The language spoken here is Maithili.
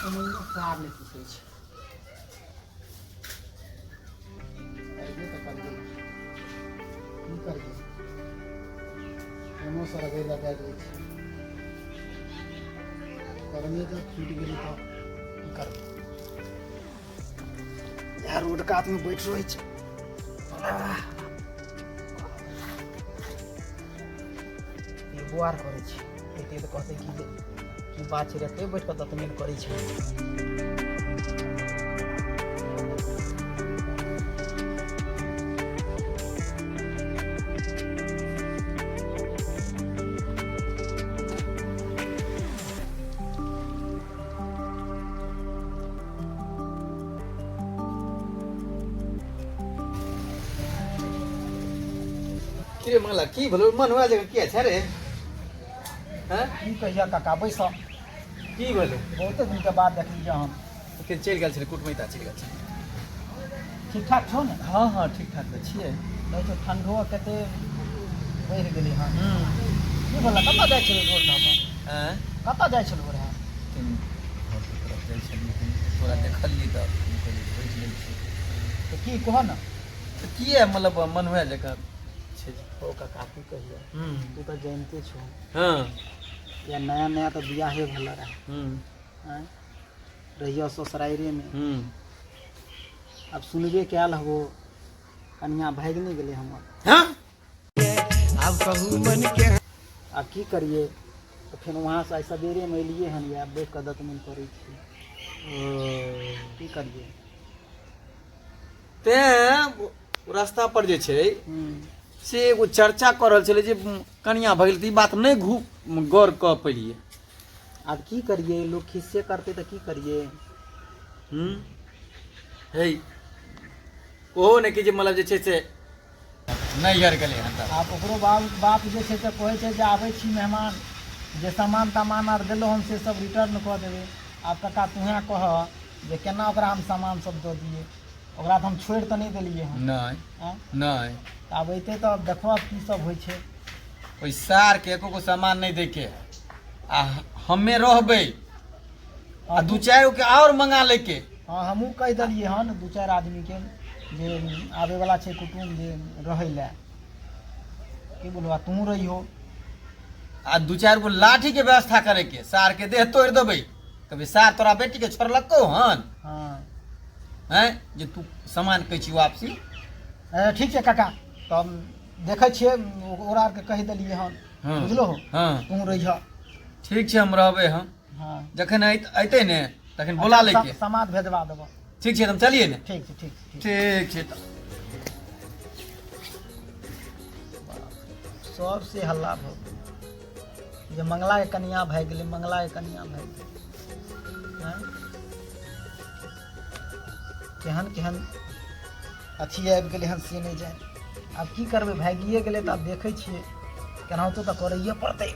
महीनों सार नहीं पूछे लगा गर्मी जब छूट गई तो कर यार रोड कात में बैठ रही बुआर करे तो कहते कि बात रहते बैठ कर ततमीन करे किरे मंगला की भलो मन हुआ जगह की अच्छा रे हैं की कहिया काका बैस की भलो बहुत दिन के बाद देखली हम के चल गेल छले कुटमैता चल गेल छले ठीक ठाक छो ने हां हां ठीक ठाक त छियै नहीं तो ठंडो कते बढ़ गेली हां की बोला कत जाय छलो रोड पर हैं कत जाय छलो रे तुम घर की तरफ जाय छली तोरा देखलिए त बैठ गेल छी तो की कहो ना तो की है मतलब मन हुआ जगह ओ काका की कहिया तू तो जानते छो हां या नया नया तो बियाह हे भला रहा हैं रहियो ससुराइरे में अब सुनबे कैल हो कन्या भाग नहीं गेले हमर हां अब कहू मन के अब की करिए तो फिर वहां से सवेरे में लिए हन या देख के दतमन करै छी की करिए ते रास्ता पर जे छै से एगो चर्चा कर रहल छले जे कनिया भइल त ई बात नहीं गौर क पेलिए अब की करिए लोग खिस्से करते तो की करिए हे ओहो ने कि जे मतलब जे छै से नहीं यार गेले हन त आप ओकरो बाप जे छै से कहै छै जे आबै छी मेहमान जे सामान तामान आर देलो हम से सब रिटर्न कऽ देबै आब काका तुहे कह जे केना ओकरा हम सामान सब दऽ दिए ओकरा तो हम छोड़ तो नहीं देलिए हन नहीं नहीं अब अते तो देखो की सब होइ छै ओइ सार के एको को सामान नहीं दे के आ हमे रहबै आ दू चार के और मंगा लेके हाँ हमहूँ कह दिलिए हन दू चार आदमी के जे आबे वाला छै कुटुम जे रहै ला की बोलबा तू रहियो आ दू चार गो लाठी के व्यवस्था करे के सार के देह तोड़ देबै कभी सार तोरा बेटी के छोड़लको हन हाँ हैं जे तू सामान कहै छी वापसी ठीक है काका तो देखे छे ओकरा के कह दिलिए हन बुझलो हां तू रहियो ठीक छै हम रहबै हम हाँ जखन अइते ने तखन बोला लेके समाद भेजवा देबो ठीक छै हम चलिए ने ठीक छै ठीक छै सबसे हल्ला भ जे मंगला के कन्या भाग गेलै मंगला के कन्या भाग गेलै केहन केहन अथी आबि गेलै हन से नहीं जाए अब की करबै भागिए गेलै तऽ आब देखै छियै केनाहितो तऽ करैए पड़तै